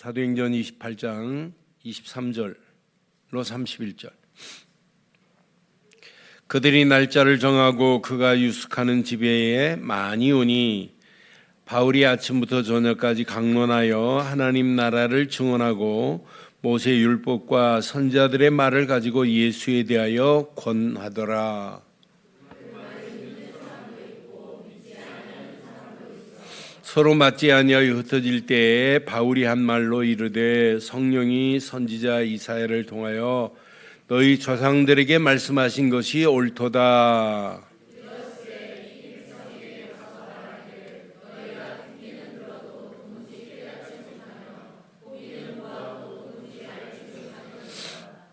사도행전 28장 23절로 31절. 그들이 날짜를 정하고 그가 유숙하는 집에 많이 오니 바울이 아침부터 저녁까지 강론하여 하나님 나라를 증언하고 모세 율법과 선지자들의 말을 가지고 예수에 대하여 권하더라. 서로 맞지 아니하여 흩어질 때에 바울이 한 말로 이르되 성령이 선지자 이사야를 통하여 너희 조상들에게 말씀하신 것이 옳도다.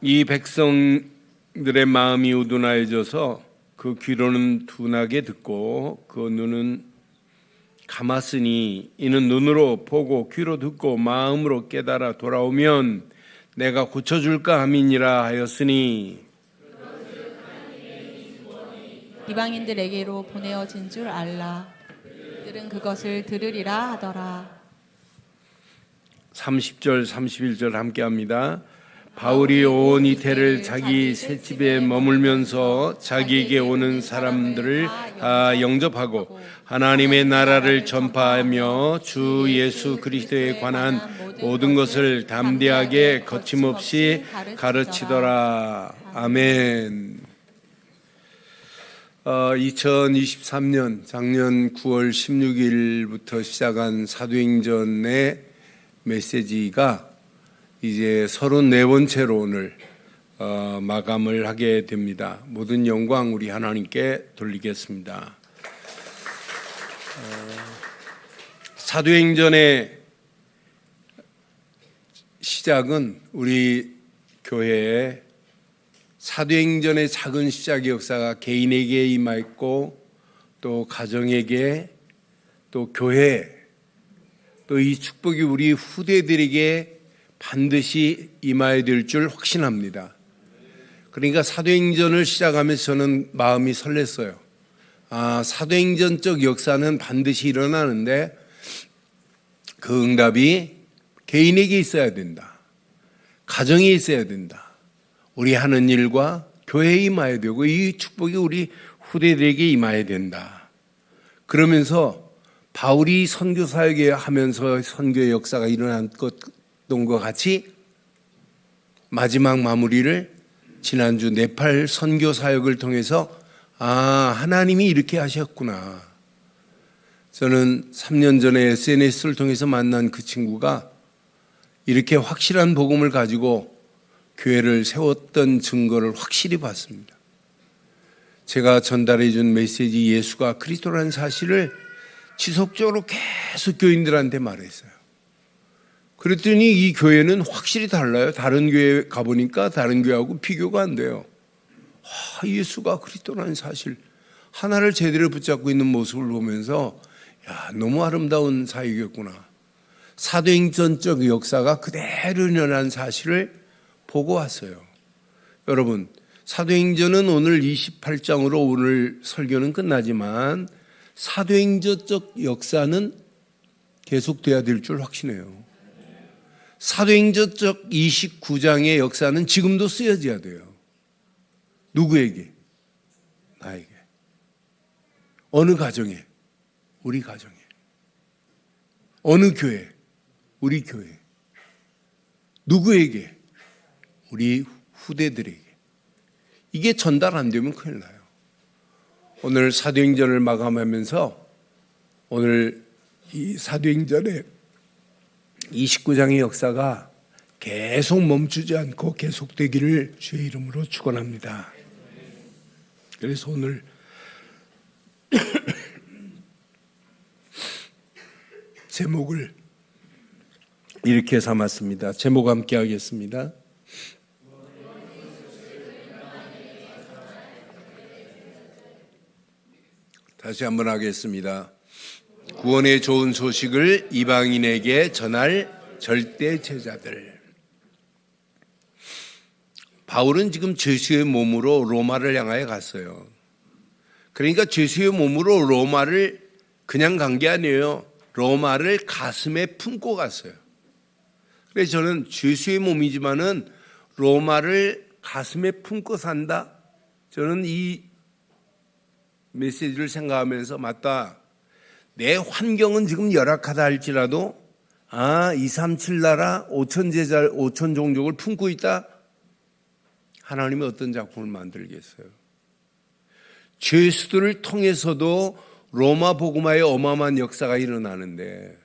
이 백성들의 마음이 우둔하여져서 그 귀로는 둔하게 듣고 그 눈은 감았으니 이는 눈으로 보고 귀로 듣고 마음으로 깨달아 돌아오면 내가 고쳐줄까 함이니라 하였으니 이방인들에게로 보내어진 줄 알라. 그들은 그것을 들으리라 하더라. 30절 31절 함께합니다. 바울이 온 이태를 자기 셋집에 머물면서 자기에게 오는 사람들을 다 영접하고 하나님의 나라를 전파하며 주 예수 그리스도에 관한 모든 것을 담대하게 거침없이 가르치더라. 아멘. 2023년 작년 9월 16일부터 시작한 사도행전의 메시지가 이제 34번째로 오늘 마감을 하게 됩니다. 모든 영광 우리 하나님께 돌리겠습니다. 사도행전의 시작은 우리 교회의 사도행전의 작은 시작의 역사가 개인에게 임하였고 또 가정에게 또 교회 또 이 축복이 우리 후대들에게 반드시 임하여야 될 줄 확신합니다. 그러니까 사도행전을 시작하면서 저는 마음이 설렜어요. 사도행전적 역사는 반드시 일어나는데 그 응답이 개인에게 있어야 된다. 가정에 있어야 된다. 우리 하는 일과 교회에 임하여야 되고 이 축복이 우리 후대들에게 임하여야 된다. 그러면서 바울이 선교 사역에 하면서 선교의 역사가 일어났던 것 같이 마지막 마무리를 지난주 네팔 선교 사역을 통해서 하나님이 이렇게 하셨구나. 저는 3년 전에 SNS를 통해서 만난 그 친구가 이렇게 확실한 복음을 가지고 교회를 세웠던 증거를 확실히 봤습니다. 제가 전달해 준 메시지 예수가 그리스도라는 사실을 지속적으로 계속 교인들한테 말했어요. 그랬더니 이 교회는 확실히 달라요. 다른 교회 가보니까 다른 교회하고 비교가 안 돼요. 예수가 그리스도라는 사실 하나를 제대로 붙잡고 있는 모습을 보면서 너무 아름다운 사역이었구나. 사도행전적 역사가 그대로 일어난 사실을 보고 왔어요. 여러분, 사도행전은 오늘 28장으로 오늘 설교는 끝나지만 사도행전적 역사는 계속돼야 될 줄 확신해요. 사도행전적 29장의 역사는 지금도 쓰여져야 돼요. 누구에게? 나에게. 어느 가정에? 우리 가정에. 어느 교회? 우리 교회. 누구에게? 우리 후대들에게. 이게 전달 안 되면 큰일 나요. 오늘 사도행전을 마감하면서 오늘 이 사도행전의 29장의 역사가 계속 멈추지 않고 계속되기를 주의 이름으로 축원합니다. 그래서 오늘 제목을 이렇게 삼았습니다. 제목 함께 하겠습니다. 다시 한번 하겠습니다. 구원의 좋은 소식을 이방인에게 전할 절대 제자들. 바울은 지금 죄수의 몸으로 로마를 향하여 갔어요. 그러니까 죄수의 몸으로 로마를 그냥 간 게 아니에요. 로마를 가슴에 품고 갔어요. 그래서 저는 죄수의 몸이지만은 로마를 가슴에 품고 산다. 저는 이 메시지를 생각하면서 맞다. 내 환경은 지금 열악하다 할지라도 237 나라 5천 제자 5천 종족을 품고 있다. 하나님이 어떤 작품을 만들겠어요? 죄수들을 통해서도 로마 복음화의 어마어마한 역사가 일어나는데,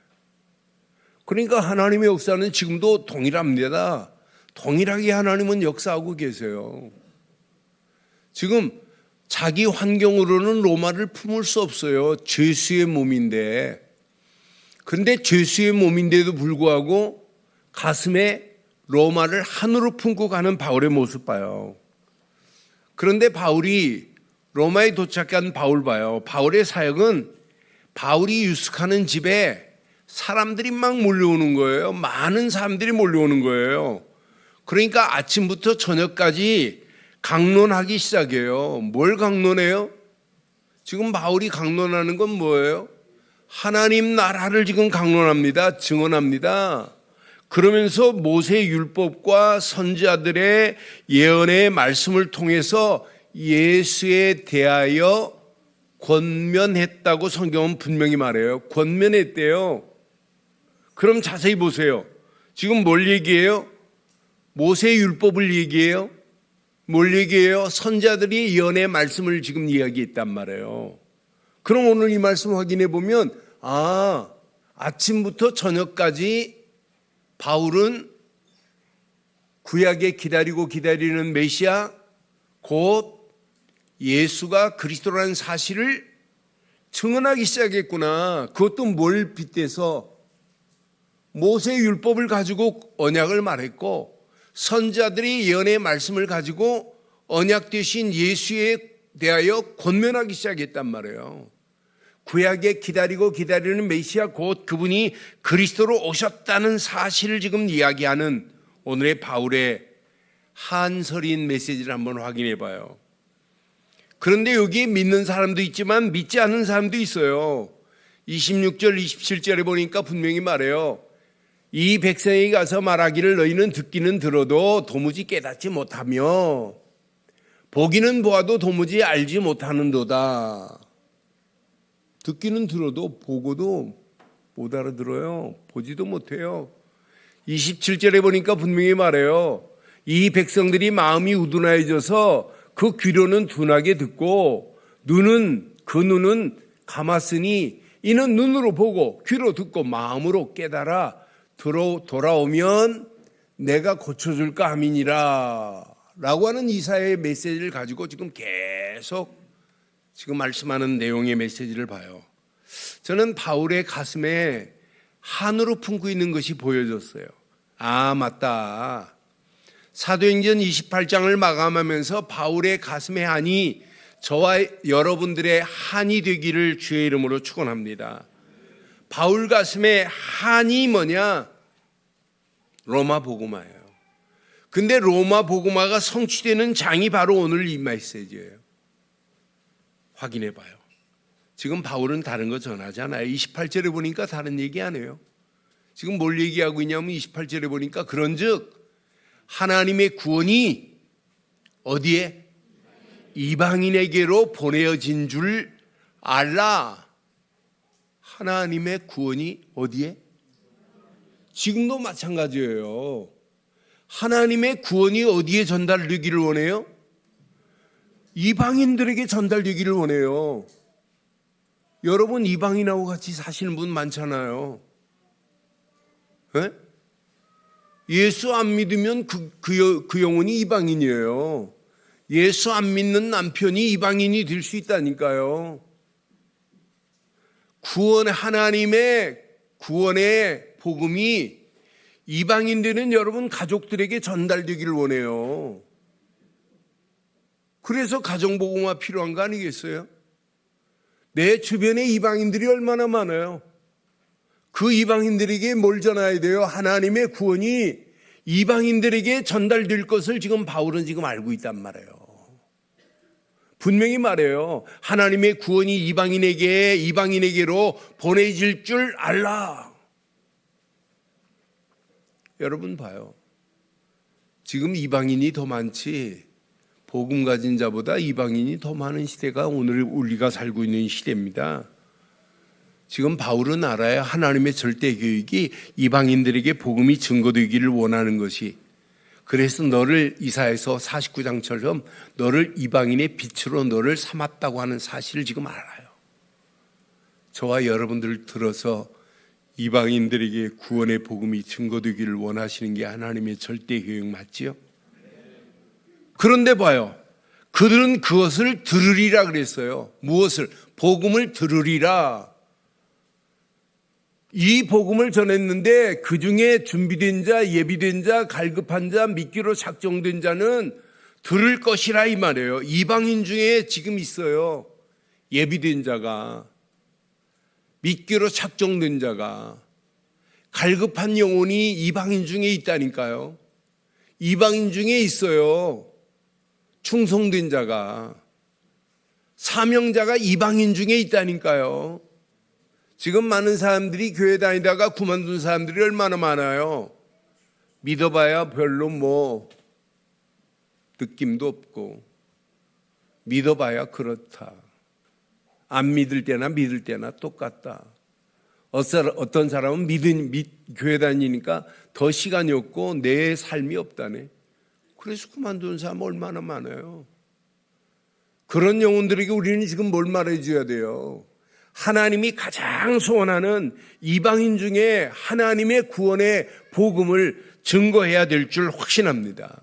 그러니까 하나님의 역사는 지금도 동일합니다. 동일하게 하나님은 역사하고 계세요. 지금 자기 환경으로는 로마를 품을 수 없어요. 죄수의 몸인데. 그런데 죄수의 몸인데도 불구하고 가슴에 로마를 한으로 품고 가는 바울의 모습 봐요. 그런데 바울이 로마에 도착한 바울 봐요. 바울의 사역은 바울이 유숙하는 집에 사람들이 막 몰려오는 거예요. 많은 사람들이 몰려오는 거예요. 그러니까 아침부터 저녁까지 강론하기 시작해요. 뭘 강론해요? 지금 바울이 강론하는 건 뭐예요? 하나님 나라를 지금 강론합니다. 증언합니다. 그러면서 모세 율법과 선지자들의 예언의 말씀을 통해서 예수에 대하여 권면했다고 성경은 분명히 말해요. 권면했대요. 그럼 자세히 보세요. 지금 뭘 얘기해요? 모세 율법을 얘기해요? 뭘 얘기해요? 선지자들이 예언의 말씀을 지금 이야기했단 말이에요. 그럼 오늘 이 말씀 확인해 보면 아침부터 저녁까지 바울은 구약에 기다리는 메시아 곧 예수가 그리스도라는 사실을 증언하기 시작했구나. 그것도 뭘 빗대서 모세 율법을 가지고 언약을 말했고 선지자들이 예언의 말씀을 가지고 언약 되신 예수에 대하여 권면하기 시작했단 말이에요. 구약에 기다리는 메시아 곧 그분이 그리스도로 오셨다는 사실을 지금 이야기하는 오늘의 바울의 한설인 메시지를 한번 확인해 봐요. 그런데 여기에 믿는 사람도 있지만 믿지 않는 사람도 있어요. 26절 27절에 보니까 분명히 말해요. 이 백성에게 가서 말하기를 너희는 듣기는 들어도 도무지 깨닫지 못하며 보기는 보아도 도무지 알지 못하는도다. 듣기는 들어도 보고도 못 알아들어요. 보지도 못해요. 27절에 보니까 분명히 말해요. 이 백성들이 마음이 우둔하여져서 그 귀로는 둔하게 듣고 그 눈은 감았으니 이는 눈으로 보고 귀로 듣고 마음으로 깨달아 돌아오면 내가 고쳐줄까 함이니라 라고 하는 이사야의 메시지를 가지고 지금 계속 지금 말씀하는 내용의 메시지를 봐요. 저는 바울의 가슴에 한으로 품고 있는 것이 보여졌어요. 맞다. 사도행전 28장을 마감하면서 바울의 가슴의 한이 저와 여러분들의 한이 되기를 주의 이름으로 축원합니다. 바울 가슴에 한이 뭐냐? 로마 복음화예요. 근데 로마 복음화가 성취되는 장이 바로 오늘 이 메시지예요. 확인해 봐요. 지금 바울은 다른 거 전하잖아요. 28절에 보니까 다른 얘기 안 해요. 지금 뭘 얘기하고 있냐면 28절에 보니까 그런즉 하나님의 구원이 어디에? 이방인에게로 보내어진 줄 알라. 하나님의 구원이 어디에? 지금도 마찬가지예요. 하나님의 구원이 어디에 전달되기를 원해요? 이방인들에게 전달되기를 원해요. 여러분 이방인하고 같이 사시는 분 많잖아요. 네? 예수 안 믿으면 그 영혼이 이방인이에요. 예수 안 믿는 남편이 이방인이 될 수 있다니까요. 하나님의 구원의 복음이 이방인들은 여러분 가족들에게 전달되기를 원해요. 그래서 가정복음화 필요한 거 아니겠어요? 내 주변에 이방인들이 얼마나 많아요. 그 이방인들에게 뭘 전해야 돼요? 하나님의 구원이 이방인들에게 전달될 것을 지금 바울은 지금 알고 있단 말이에요. 분명히 말해요. 하나님의 구원이 이방인에게로 보내질 줄 알라. 여러분 봐요. 지금 이방인이 더 많지 복음 가진 자보다 이방인이 더 많은 시대가 오늘 우리가 살고 있는 시대입니다. 지금 바울은 알아요. 하나님의 절대 계획이 이방인들에게 복음이 증거되기를 원하는 것이. 그래서 너를 이사야서 49장처럼 너를 이방인의 빛으로 너를 삼았다고 하는 사실을 지금 알아요. 저와 여러분들 들어서 이방인들에게 구원의 복음이 증거되기를 원하시는 게 하나님의 절대 계획 맞지요? 그런데 봐요. 그들은 그것을 들으리라 그랬어요. 무엇을? 복음을 들으리라. 이 복음을 전했는데 그 중에 준비된 자, 예비된 자, 갈급한 자, 믿기로 작정된 자는 들을 것이라 이 말이에요. 이방인 중에 지금 있어요. 예비된 자가, 믿기로 작정된 자가, 갈급한 영혼이 이방인 중에 있다니까요. 이방인 중에 있어요. 충성된 자가, 사명자가 이방인 중에 있다니까요. 지금 많은 사람들이 교회 다니다가 그만둔 사람들이 얼마나 많아요. 믿어봐야 별로 느낌도 없고 믿어봐야 그렇다. 안 믿을 때나 믿을 때나 똑같다. 어떤 사람은 교회 다니니까 더 시간이 없고 내 삶이 없다네. 그래서 그만둔 사람 얼마나 많아요. 그런 영혼들에게 우리는 지금 뭘 말해줘야 돼요? 하나님이 가장 소원하는 이방인 중에 하나님의 구원의 복음을 증거해야 될 줄 확신합니다.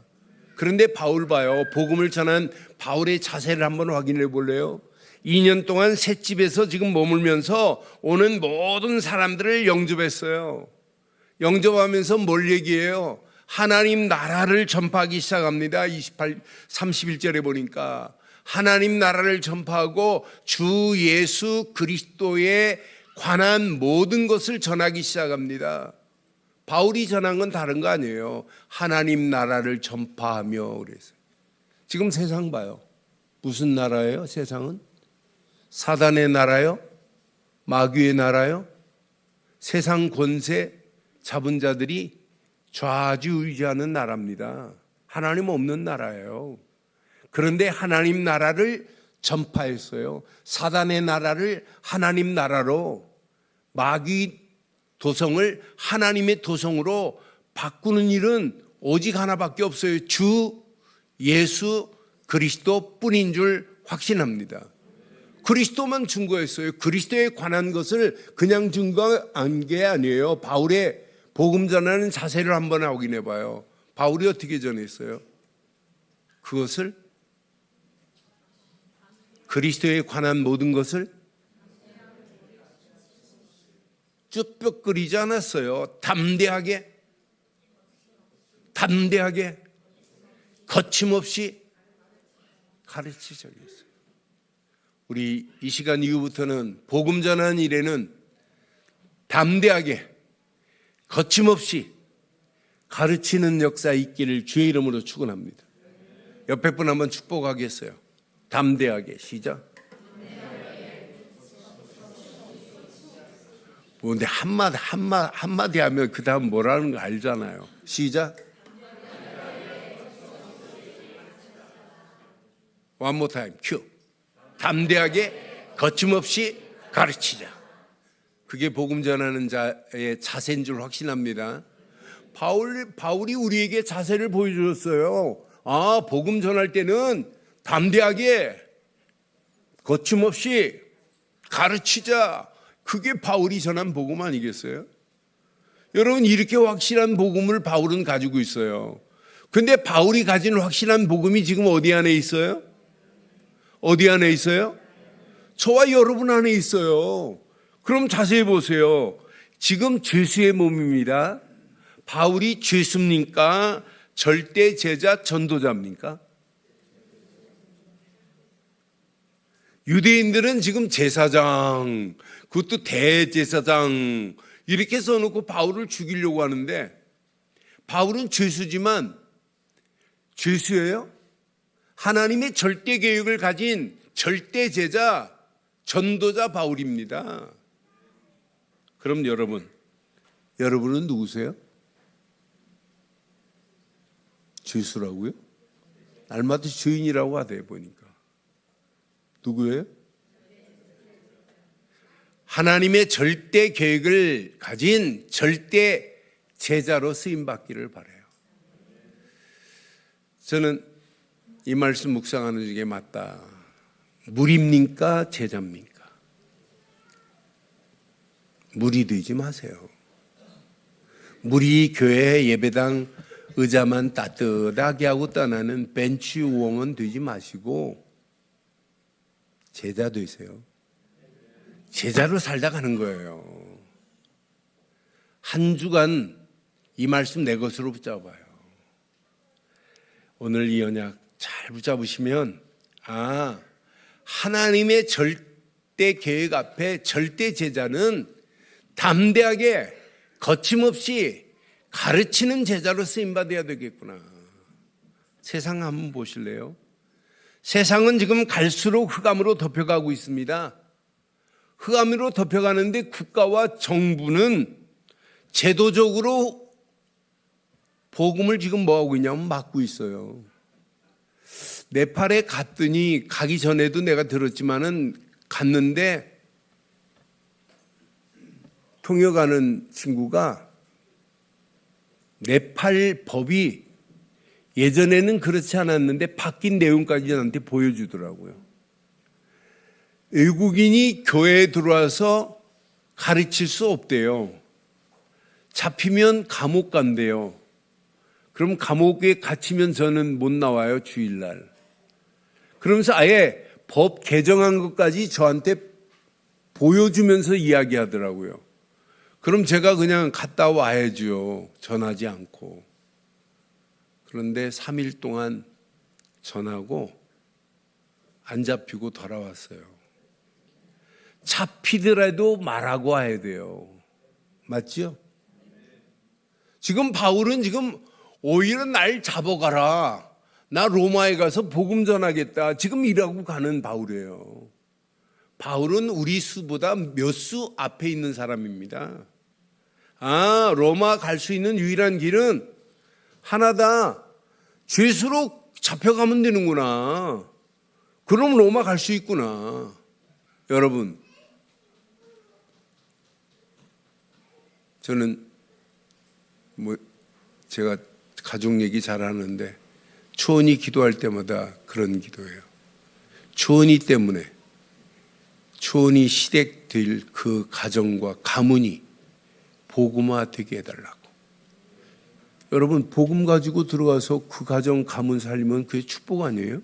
그런데 바울 봐요. 복음을 전한 바울의 자세를 한번 확인해 볼래요? 2년 동안 셋집에서 지금 머물면서 오는 모든 사람들을 영접했어요. 영접하면서 뭘 얘기해요? 하나님 나라를 전파하기 시작합니다. 31절에 보니까 하나님 나라를 전파하고 주 예수 그리스도에 관한 모든 것을 전하기 시작합니다. 바울이 전한 건 다른 거 아니에요. 하나님 나라를 전파하며 그래서. 지금 세상 봐요. 무슨 나라예요? 세상은? 사단의 나라요? 마귀의 나라요? 세상 권세 잡은 자들이 좌지우지하는 나라입니다. 하나님 없는 나라예요. 그런데 하나님 나라를 전파했어요. 사단의 나라를 하나님 나라로, 마귀 도성을 하나님의 도성으로 바꾸는 일은 오직 하나밖에 없어요. 주 예수 그리스도 뿐인 줄 확신합니다. 그리스도만 증거했어요. 그리스도에 관한 것을 그냥 증거한 게 아니에요. 바울의 복음 전하는 자세를 한번 확인해 봐요. 바울이 어떻게 전했어요? 그것을 그리스도에 관한 모든 것을 쭈뼛거리지 않았어요. 담대하게 거침없이 가르치자고 했어요. 우리 이 시간 이후부터는 복음 전하는 일에는 담대하게 거침없이 가르치는 역사 있기를 주의 이름으로 축원합니다. 옆에 분 한번 축복하겠어요. 담대하게 시작. 근데 한마디 하면 그 다음 뭐라는 거 알잖아요. 시작. One more time. 큐. 담대하게 거침없이 가르치자. 그게 복음 전하는 자의 자세인 줄 확신합니다. 바울이 우리에게 자세를 보여주었어요. 복음 전할 때는 담대하게 거침없이 가르치자. 그게 바울이 전한 복음 아니겠어요? 여러분, 이렇게 확실한 복음을 바울은 가지고 있어요. 근데 바울이 가진 확실한 복음이 지금 어디 안에 있어요? 어디 안에 있어요? 저와 여러분 안에 있어요. 그럼 자세히 보세요. 지금 죄수의 몸입니다. 바울이 죄수입니까? 절대 제자 전도자입니까? 유대인들은 지금 제사장, 그것도 대제사장 이렇게 써놓고 바울을 죽이려고 하는데, 바울은 죄수지만 죄수예요? 하나님의 절대 계획을 가진 절대 제자 전도자 바울입니다. 그럼 여러분은 누구세요? 죄수라고요? 날마다 주인이라고 하대 보니까. 누구예요? 하나님의 절대 계획을 가진 절대 제자로 쓰임받기를 바라요. 저는 이 말씀 묵상하는 중에 맞다. 무리입니까? 제자입니까? 무리 되지 마세요. 무리 교회 예배당 의자만 따뜻하게 하고 떠나는 벤치 우엉은 되지 마시고 제자 되세요. 제자로 살다 가는 거예요. 한 주간 이 말씀 내 것으로 붙잡아요. 오늘 이 언약 잘 붙잡으시면 하나님의 절대 계획 앞에 절대 제자는 담대하게 거침없이 가르치는 제자로 쓰임받아야 되겠구나. 세상 한번 보실래요? 세상은 지금 갈수록 흑암으로 덮여가고 있습니다. 흑암으로 덮여가는데 국가와 정부는 제도적으로 복음을 지금 뭐하고 있냐면 막고 있어요. 네팔에 갔더니 가기 전에도 내가 들었지만은 갔는데 통역하는 친구가 네팔 법이 예전에는 그렇지 않았는데 바뀐 내용까지 저한테 보여주더라고요. 외국인이 교회에 들어와서 가르칠 수 없대요. 잡히면 감옥 간대요. 그럼 감옥에 갇히면 저는 못 나와요, 주일날. 그러면서 아예 법 개정한 것까지 저한테 보여주면서 이야기하더라고요. 그럼 제가 그냥 갔다 와야죠. 전하지 않고. 그런데 3일 동안 전하고 안 잡히고 돌아왔어요. 잡히더라도 말하고 와야 돼요. 맞죠? 지금 바울은 지금 오히려 날 잡아가라. 나 로마에 가서 복음 전하겠다. 지금 이라고 가는 바울이에요. 바울은 우리 수보다 몇 수 앞에 있는 사람입니다. 로마 갈 수 있는 유일한 길은 하나다. 죄수로 잡혀가면 되는구나. 그럼 로마 갈 수 있구나. 여러분, 저는 제가 가족 얘기 잘하는데 초원이 기도할 때마다 그런 기도예요. 초원이 때문에 초원이 시댁될 그 가정과 가문이 복음화 되게 해달라고. 여러분, 복음 가지고 들어가서 그 가정 가문 살리면 그게 축복 아니에요?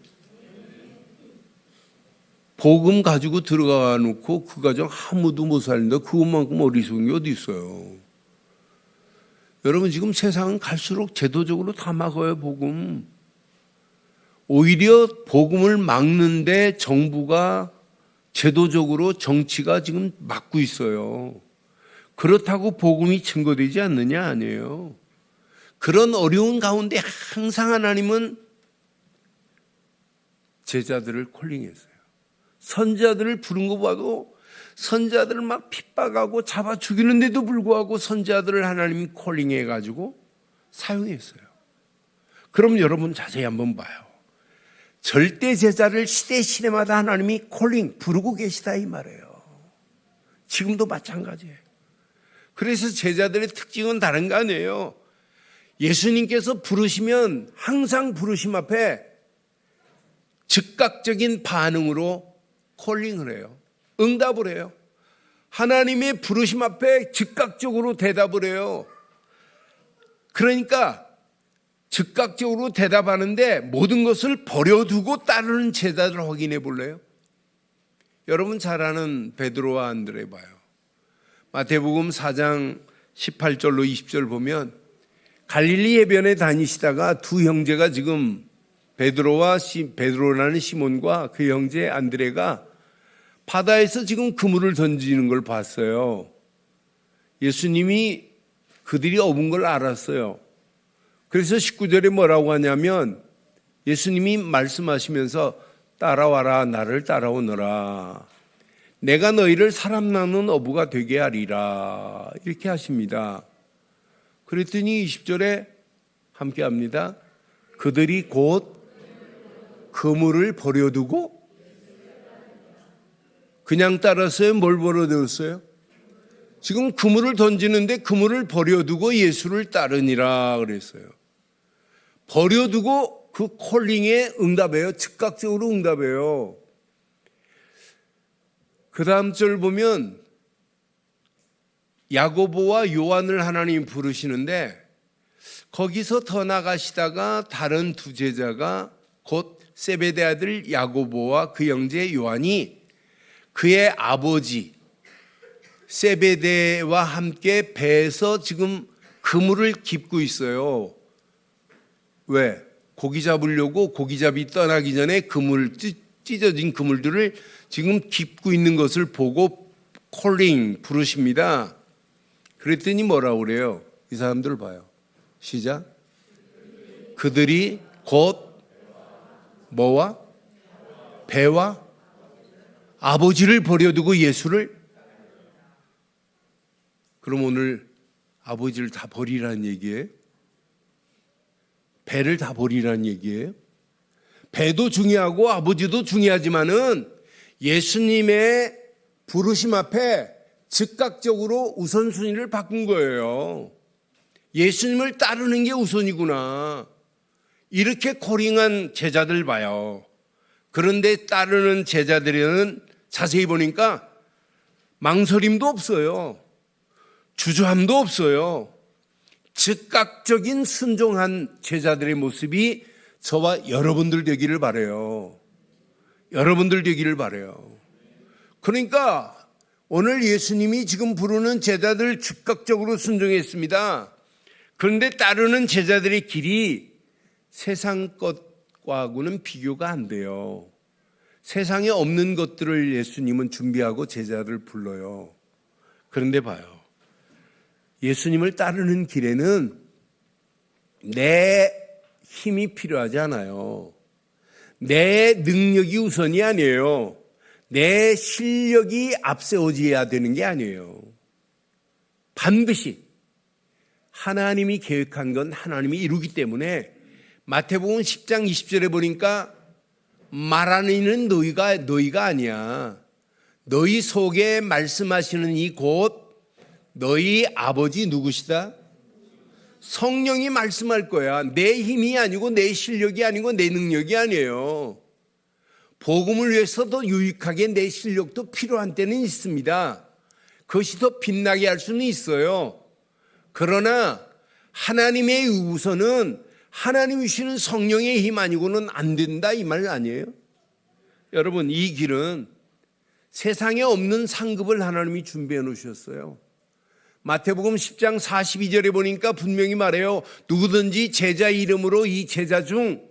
복음 가지고 들어가 놓고 그 가정 아무도 못 살린다. 그것만큼 어리석은 게 어디 있어요? 여러분, 지금 세상은 갈수록 제도적으로 다 막아요, 복음. 오히려 복음을 막는데 정부가 제도적으로 정치가 지금 막고 있어요. 그렇다고 복음이 증거되지 않느냐? 아니에요. 그런 어려운 가운데 항상 하나님은 제자들을 콜링했어요. 선지자들을 부른 거 봐도 선지자들을 막 핍박하고 잡아 죽이는데도 불구하고 선지자들을 하나님이 콜링해가지고 사용했어요. 그럼 여러분 자세히 한번 봐요. 절대 제자를 시대마다 하나님이 콜링, 부르고 계시다 이 말이에요. 지금도 마찬가지예요. 그래서 제자들의 특징은 다른 거 아니에요. 예수님께서 부르시면 항상 부르심 앞에 즉각적인 반응으로 콜링을 해요. 응답을 해요. 하나님의 부르심 앞에 즉각적으로 대답을 해요. 그러니까 즉각적으로 대답하는데 모든 것을 버려두고 따르는 제자들 확인해 볼래요? 여러분 잘 아는 베드로와 안드레 봐요. 마태복음 4장 18절로 20절 보면 갈릴리 해변에 다니시다가 두 형제가 지금 베드로라는 시몬과 그 형제 안드레가 바다에서 지금 그물을 던지는 걸 봤어요. 예수님이 그들이 업은 걸 알았어요. 그래서 19절에 뭐라고 하냐면 예수님이 말씀하시면서 따라와라, 나를 따라오너라. 내가 너희를 사람 낳는 어부가 되게 하리라. 이렇게 하십니다. 그랬더니 20절에 함께 합니다. 그들이 곧 그물을 버려두고 그냥 따랐어요? 뭘 버려두었어요? 지금 그물을 던지는데 그물을 버려두고 예수를 따르니라 그랬어요. 버려두고 그 콜링에 응답해요. 즉각적으로 응답해요. 그 다음 절 보면 야고보와 요한을 하나님이 부르시는데 거기서 더 나가시다가 다른 두 제자가 곧 세베대 아들 야고보와 그 형제 요한이 그의 아버지 세베대와 함께 배에서 지금 그물을 깁고 있어요. 왜? 고기 잡으려고 고기잡이 떠나기 전에 찢어진 그물들을 지금 깁고 있는 것을 보고 콜링 부르십니다. 그랬더니 뭐라고 그래요? 이 사람들 봐요. 시작. 그들이 곧 뭐와? 배와 아버지를 버려두고 예수를. 그럼 오늘 아버지를 다 버리라는 얘기예요? 배를 다 버리라는 얘기예요? 배도 중요하고 아버지도 중요하지만은 예수님의 부르심 앞에 즉각적으로 우선순위를 바꾼 거예요. 예수님을 따르는 게 우선이구나. 이렇게 콜링한 제자들 봐요. 그런데 따르는 제자들은 자세히 보니까 망설임도 없어요. 주저함도 없어요. 즉각적인 순종한 제자들의 모습이 저와 여러분들 되기를 바라요. 여러분들 되기를 바라요. 그러니까 오늘 예수님이 지금 부르는 제자들 즉각적으로 순종했습니다. 그런데 따르는 제자들의 길이 세상 것과는 비교가 안 돼요. 세상에 없는 것들을 예수님은 준비하고 제자들을 불러요. 그런데 봐요. 예수님을 따르는 길에는 내 힘이 필요하지 않아요. 내 능력이 우선이 아니에요. 내 실력이 앞세워져야 되는 게 아니에요. 반드시 하나님이 계획한 건 하나님이 이루기 때문에 마태복음 10장 20절에 보니까 말하는 이는 너희가 아니야. 너희 속에 말씀하시는 이 곧 너희 아버지 누구시다? 성령이 말씀할 거야. 내 힘이 아니고 내 실력이 아니고 내 능력이 아니에요. 복음을 위해서 더 유익하게 내 실력도 필요한 때는 있습니다. 그것이 더 빛나게 할 수는 있어요. 그러나 하나님의 우선은 하나님이 주시는 성령의 힘 아니고는 안 된다 이 말 아니에요? 여러분, 이 길은 세상에 없는 상급을 하나님이 준비해 놓으셨어요. 마태복음 10장 42절에 보니까 분명히 말해요. 누구든지 제자 이름으로 이 제자 중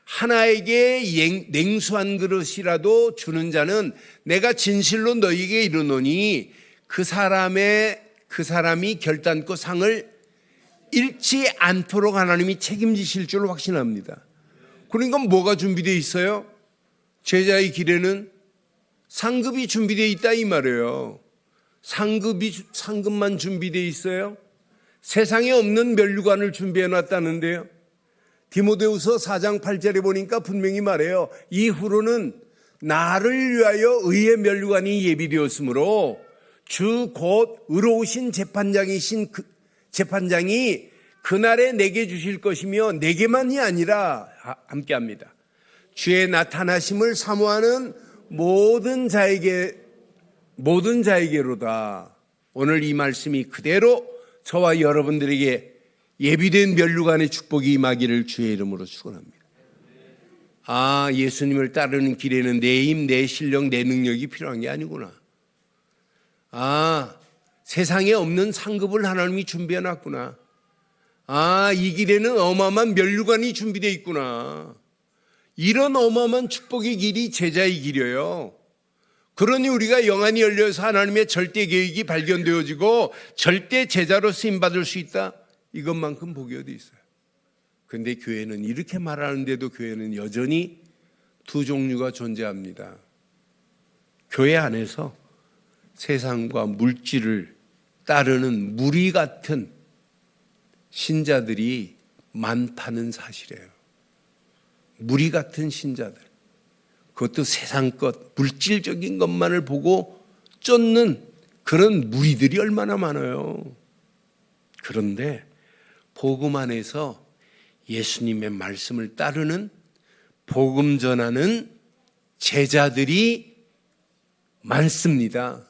하나에게 냉수한 그릇이라도 주는 자는 내가 진실로 너희에게 이르노니 그 사람이 결단코 상을 잃지 않도록 하나님이 책임지실 줄 확신합니다. 그러니까 뭐가 준비되어 있어요? 제자의 길에는 상급이 준비되어 있다 이 말이에요. 상급만 준비되어 있어요? 세상에 없는 면류관을 준비해 놨다는데요. 디모데후서 4장 8절에 보니까 분명히 말해요. 이후로는 나를 위하여 의의 면류관이 예비되었으므로 주 곧 의로우신 재판장이 그날에 내게 주실 것이며 내게만이 아니라 함께합니다. 주의 나타나심을 사모하는 모든 자에게로다. 오늘 이 말씀이 그대로 저와 여러분들에게 예비된 면류관의 축복이 임하기를 주의 이름으로 축원합니다. 예수님을 따르는 길에는 내 힘, 내 실력, 내 능력이 필요한 게 아니구나. 세상에 없는 상급을 하나님이 준비해 놨구나. 이 길에는 어마어마한 면류관이 준비되어 있구나. 이런 어마어마한 축복의 길이 제자의 길이에요. 그러니 우리가 영안이 열려서 하나님의 절대 계획이 발견되어지고 절대 제자로 쓰임받을 수 있다. 이것만큼 복이 어디 있어요. 그런데 교회는 이렇게 말하는데도 교회는 여전히 두 종류가 존재합니다. 교회 안에서 세상과 물질을 따르는 무리 같은 신자들이 많다는 사실이에요. 무리 같은 신자들, 그것도 세상 것, 물질적인 것만을 보고 쫓는 그런 무리들이 얼마나 많아요. 그런데 복음 안에서 예수님의 말씀을 따르는, 복음 전하는 제자들이 많습니다.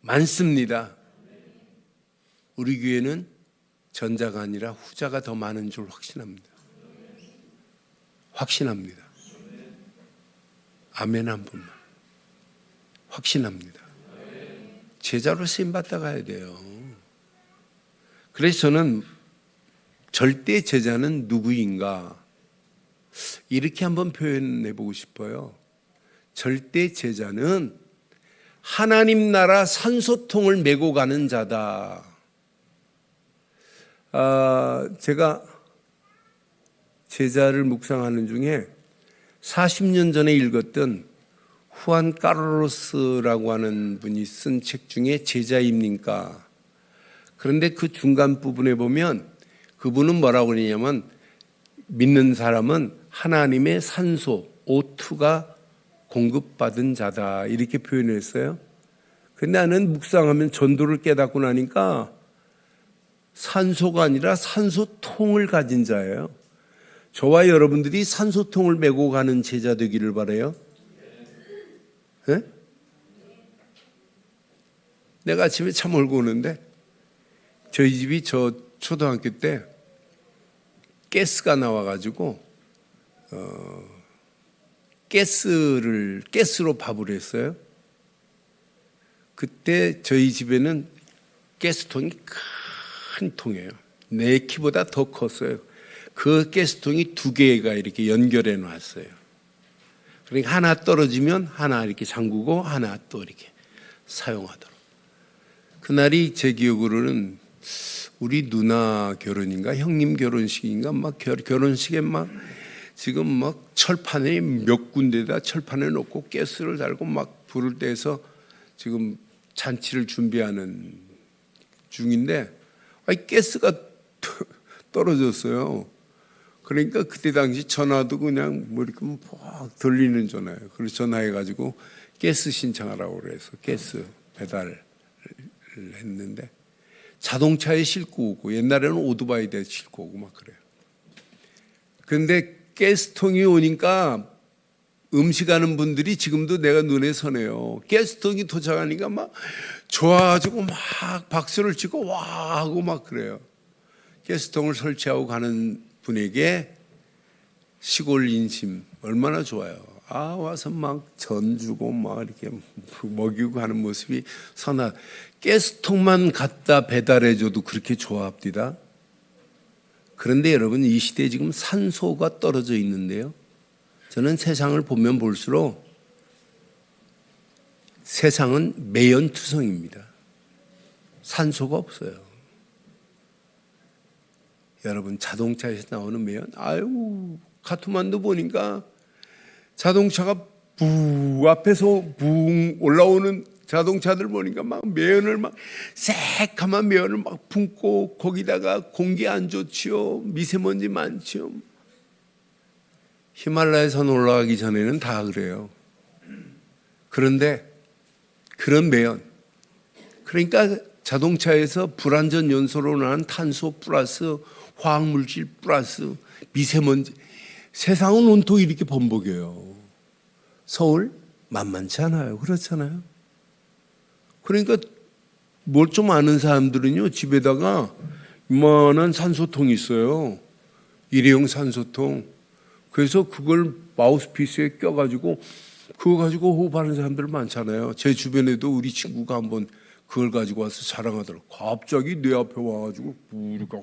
많습니다. 우리 교회는 전자가 아니라 후자가 더 많은 줄 확신합니다. 확신합니다. 아멘 한 분만. 확신합니다. 제자로 쓰임받다 가야 돼요. 그래서 저는 절대 제자는 누구인가 이렇게 한번 표현해 보고 싶어요. 절대 제자는 하나님 나라 산소통을 메고 가는 자다. 제가 제자를 묵상하는 중에 40년 전에 읽었던 후안 카르로스라고 하는 분이 쓴 책 중에 제자입니까? 그런데 그 중간 부분에 보면 그분은 뭐라고 그러냐면 믿는 사람은 하나님의 산소, O2가 공급받은 자다 이렇게 표현했어요. 근데 나는 묵상하면 전도를 깨닫고 나니까 산소가 아니라 산소통을 가진 자예요. 저와 여러분들이 산소통을 메고 가는 제자 되기를 바라요. 네? 내가 아침에 차 몰고 오는데 저희 집이 저 초등학교 때 가스가 나와가지고 가스로 밥을 했어요. 그때 저희 집에는 가스통이 큰 통이에요. 내 키보다 더 컸어요. 그 가스통이 2개가 이렇게 연결해 놨어요. 그러니까 하나 떨어지면 하나 이렇게 잠그고 하나 또 이렇게 사용하도록. 그날이 제 기억으로는 우리 누나 결혼인가 형님 결혼식인가 막 결혼식에 막 지금 막 철판에 몇 군데다 철판에 놓고 가스를 달고 막 불을 떼서 지금 잔치를 준비하는 중인데 가스가 떨어졌어요. 그러니까 그때 당시 전화도 그냥 뭐 이렇게 막 들리는 전화예요. 그래서 전화해가지고 가스 신청하라고 그래서 가스 배달을 했는데 자동차에 싣고 오고 옛날에는 오토바이에 싣고 오고 막 그래요. 그런데 가스통이 오니까 음식하는 분들이 지금도 내가 눈에 선해요. 가스통이 도착하니까 막 좋아가지고 막 박수를 치고 와 하고 막 그래요. 가스통을 설치하고 가는 분에게 시골 인심 얼마나 좋아요. 와서 막 전 주고 막 이렇게 먹이고 하는 모습이 선하. 가스통만 갖다 배달해줘도 그렇게 좋아합니다. 그런데 여러분 이 시대에 지금 산소가 떨어져 있는데요. 저는 세상을 보면 볼수록 세상은 매연투성입니다. 산소가 없어요. 여러분 자동차에서 나오는 매연, 카트만두 보니까 자동차가 앞에서 붕 올라오는 자동차들 보니까 막 매연을 막 새카만 매연을 막 품고 거기다가 공기 안 좋지요. 미세먼지 많지요. 히말라야산 올라가기 전에는 다 그래요. 그런데 그런 매연, 그러니까 자동차에서 불완전 연소로 나는 탄소 플러스 화학물질 플러스 미세먼지, 세상은 온통 이렇게 번복해요. 서울 만만치 않아요. 그렇잖아요. 그러니까 뭘 좀 아는 사람들은요 집에다가 이만한 산소통이 있어요. 일회용 산소통. 그래서 그걸 마우스피스에 껴가지고 그거 가지고 호흡하는 사람들 많잖아요. 제 주변에도 우리 친구가 한번 그걸 가지고 와서 자랑하더라고. 갑자기 내 앞에 와가지고 우리가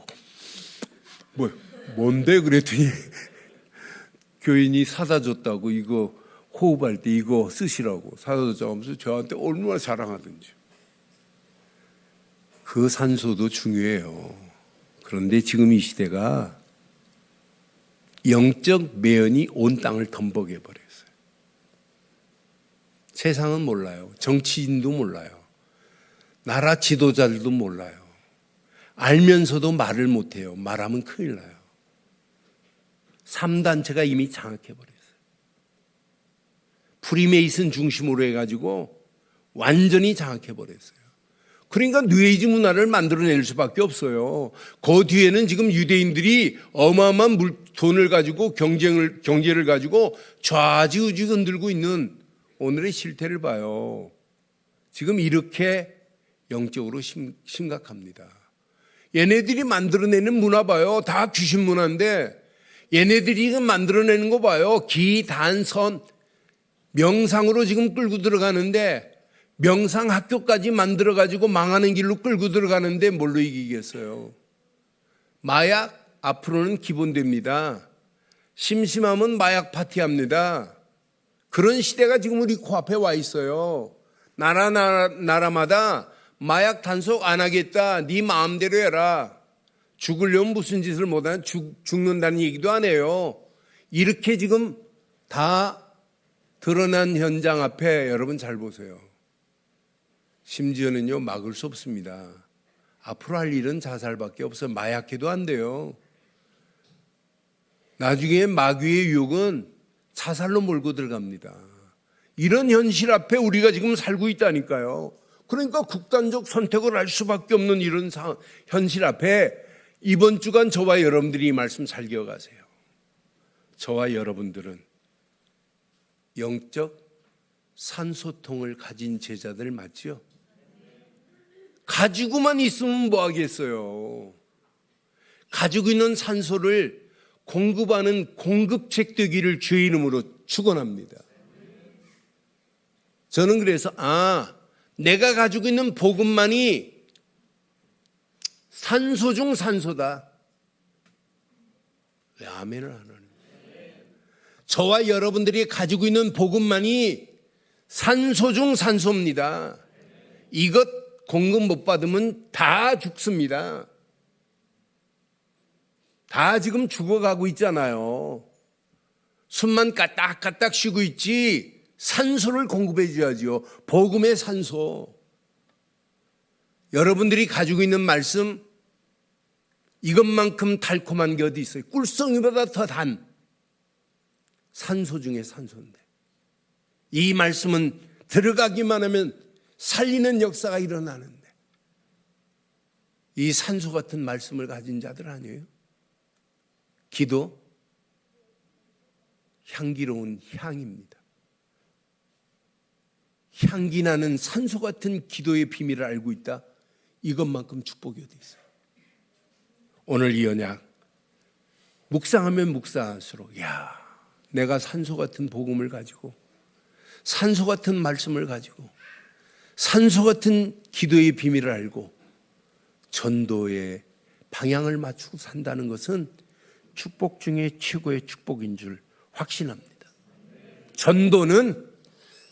뭔데 그랬더니 교인이 사다 줬다고. 이거 호흡할 때 이거 쓰시라고 사다 줬다고 하면서 저한테 얼마나 자랑하든지. 그 산소도 중요해요. 그런데 지금 이 시대가 영적 매연이 온 땅을 덤벅여 버렸어요. 세상은 몰라요. 정치인도 몰라요. 나라 지도자들도 몰라요. 알면서도 말을 못해요. 말하면 큰일 나요. 3단체가 이미 장악해버렸어요. 프리메이슨 중심으로 해가지고 완전히 장악해버렸어요. 그러니까 뉘에이지 문화를 만들어낼 수밖에 없어요. 그 뒤에는 지금 유대인들이 어마어마한 돈을 가지고 경제를 가지고 좌지우지 흔들고 있는 오늘의 실태를 봐요. 지금 이렇게 영적으로 심각합니다. 얘네들이 만들어내는 문화 봐요. 다 귀신 문화인데 얘네들이 지금 만들어내는 거 봐요. 기, 단, 선, 명상으로 지금 끌고 들어가는데 명상 학교까지 만들어가지고 망하는 길로 끌고 들어가는데 뭘로 이기겠어요? 마약 앞으로는 기본됩니다. 심심하면 마약 파티합니다. 그런 시대가 지금 우리 코앞에 와 있어요. 나라마다 마약 단속 안 하겠다. 네 마음대로 해라. 죽으려면 무슨 짓을 못하냐. 죽는다는 얘기도 안 해요. 이렇게 지금 다 드러난 현장 앞에 여러분 잘 보세요. 심지어는요 막을 수 없습니다. 앞으로 할 일은 자살밖에 없어요. 마약해도 안 돼요. 나중에 마귀의 유혹은 자살로 몰고 들어갑니다. 이런 현실 앞에 우리가 지금 살고 있다니까요. 그러니까 극단적 선택을 할 수밖에 없는 이런 현실 앞에 이번 주간 저와 여러분들이 이 말씀 잘 기억하세요. 저와 여러분들은 영적 산소통을 가진 제자들 맞죠? 가지고만 있으면 뭐 하겠어요? 가지고 있는 산소를 공급하는 공급책 되기를 주의 이름으로 축원합니다. 저는 그래서 내가 가지고 있는 복음만이 산소 중 산소다. 왜 아멘을 안 하는? 저와 여러분들이 가지고 있는 복음만이 산소 중 산소입니다. 이것 공급 못 받으면 다 죽습니다. 다 지금 죽어가고 있잖아요. 숨만 까딱까딱 쉬고 있지 산소를 공급해 줘야죠. 복음의 산소. 여러분들이 가지고 있는 말씀 이것만큼 달콤한 게 어디 있어요? 꿀송이보다 더 단 산소 중에 산소인데 이 말씀은 들어가기만 하면 살리는 역사가 일어나는데 이 산소 같은 말씀을 가진 자들 아니에요? 기도 향기로운 향입니다. 향기 나는 산소 같은 기도의 비밀을 알고 있다. 이것만큼 축복이 어디 있어요? 오늘 이 언약 묵상하면 묵상할수록 내가 산소 같은 복음을 가지고 산소 같은 말씀을 가지고 산소 같은 기도의 비밀을 알고 전도의 방향을 맞추고 산다는 것은 축복 중에 최고의 축복인 줄 확신합니다. 전도는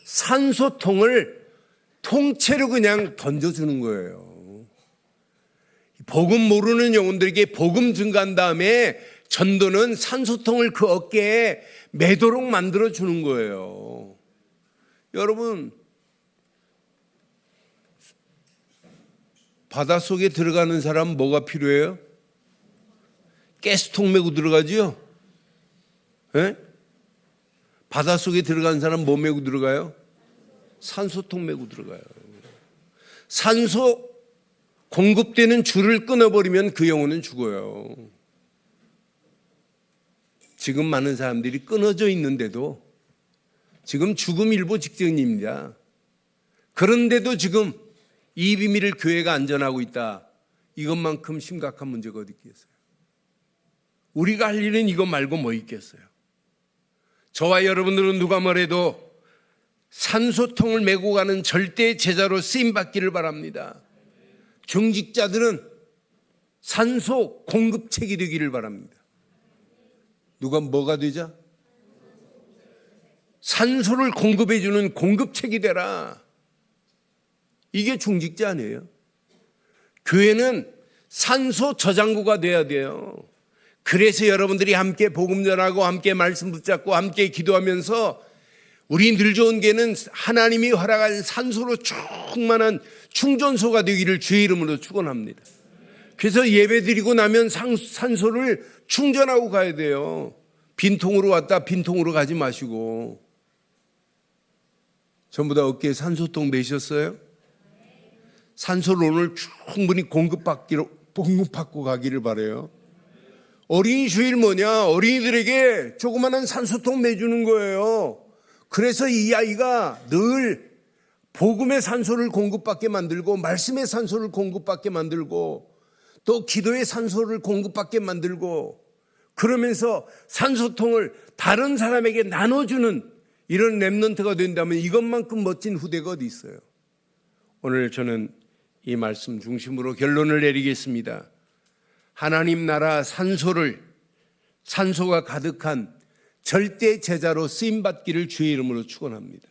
산소통을 통째로 그냥 던져주는 거예요. 복음 모르는 영혼들에게 복음 증가한 다음에 전도는 산소통을 그 어깨에 매도록 만들어주는 거예요. 여러분 바닷속에 들어가는 사람 뭐가 필요해요? 가스통 메고 들어가지요? 네? 바닷속에 들어가는 사람 뭐 메고 들어가요? 산소통 메고 들어가요. 산소 공급되는 줄을 끊어버리면 그 영혼은 죽어요. 지금 많은 사람들이 끊어져 있는데도 지금 죽음 일보 직전입니다. 그런데도 지금 이 비밀을 교회가 안전하고 있다. 이것만큼 심각한 문제가 어디 있겠어요? 우리가 할 일은 이거 말고 뭐 있겠어요? 저와 여러분들은 누가 뭐래도 산소통을 메고 가는 절대 제자로 쓰임받기를 바랍니다. 중직자들은 산소 공급책이 되기를 바랍니다. 누가 뭐가 되자? 산소를 공급해주는 공급책이 되라. 이게 중직자 아니에요? 교회는 산소 저장고가 돼야 돼요. 그래서 여러분들이 함께 복음 전하고 함께 말씀 붙잡고 함께 기도하면서 우리 늘 좋은 교회는 하나님이 허락한 산소로 충만한 충전소가 되기를 주의 이름으로 축원합니다. 그래서 예배 드리고 나면 산소를 충전하고 가야 돼요. 빈통으로 왔다 빈통으로 가지 마시고 전부 다 어깨에 산소통 매셨어요? 산소를 오늘 충분히 공급받고 가기를 바라요. 어린이 주일 뭐냐? 어린이들에게 조그마한 산소통 매주는 거예요. 그래서 이 아이가 늘 복음의 산소를 공급받게 만들고 말씀의 산소를 공급받게 만들고 또 기도의 산소를 공급받게 만들고 그러면서 산소통을 다른 사람에게 나눠주는 이런 랩런트가 된다면 이것만큼 멋진 후대가 어디 있어요? 오늘 저는 이 말씀 중심으로 결론을 내리겠습니다. 하나님 나라 산소가 가득한 절대 제자로 쓰임받기를 주의 이름으로 축원합니다.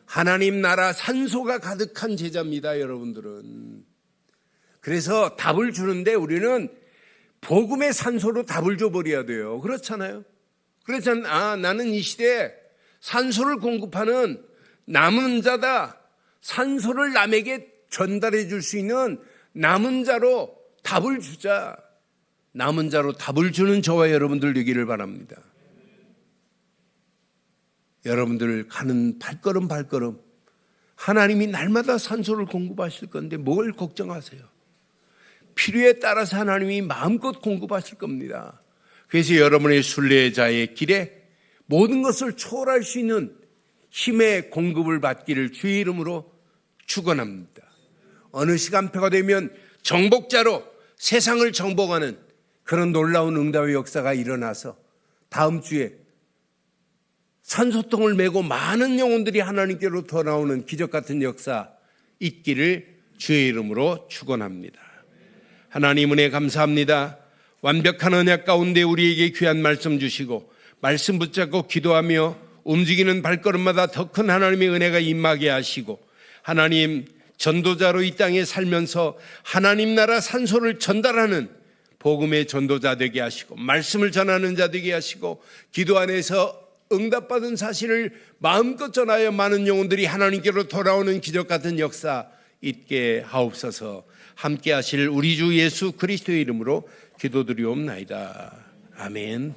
하나님 나라 산소가 가득한 제자입니다, 여러분들은. 그래서 답을 주는데 우리는 복음의 산소로 답을 줘버려야 돼요. 그렇잖아요? 나는 이 시대에 산소를 공급하는 남은 자다. 산소를 남에게 전달해 줄 수 있는 남은 자로 답을 주자. 남은 자로 답을 주는 저와 여러분들 되기를 바랍니다. 여러분들 가는 발걸음 하나님이 날마다 산소를 공급하실 건데 뭘 걱정하세요? 필요에 따라서 하나님이 마음껏 공급하실 겁니다. 그래서 여러분의 순례자의 길에 모든 것을 초월할 수 있는 힘의 공급을 받기를 주의 이름으로 축원합니다. 어느 시간표가 되면 정복자로 세상을 정복하는 그런 놀라운 응답의 역사가 일어나서 다음 주에 산소통을 메고 많은 영혼들이 하나님께로 돌아오는 기적 같은 역사 있기를 주의 이름으로 축원합니다. 하나님 은혜 감사합니다. 완벽한 언약 가운데 우리에게 귀한 말씀 주시고 말씀 붙잡고 기도하며 움직이는 발걸음마다 더 큰 하나님의 은혜가 임하게 하시고 하나님 전도자로 이 땅에 살면서 하나님 나라 산소를 전달하는 복음의 전도자 되게 하시고 말씀을 전하는 자 되게 하시고 기도 안에서 응답받은 사실을 마음껏 전하여 많은 영혼들이 하나님께로 돌아오는 기적 같은 역사 있게 하옵소서. 함께 하실 우리 주 예수 그리스도의 이름으로 기도드리옵나이다. 아멘.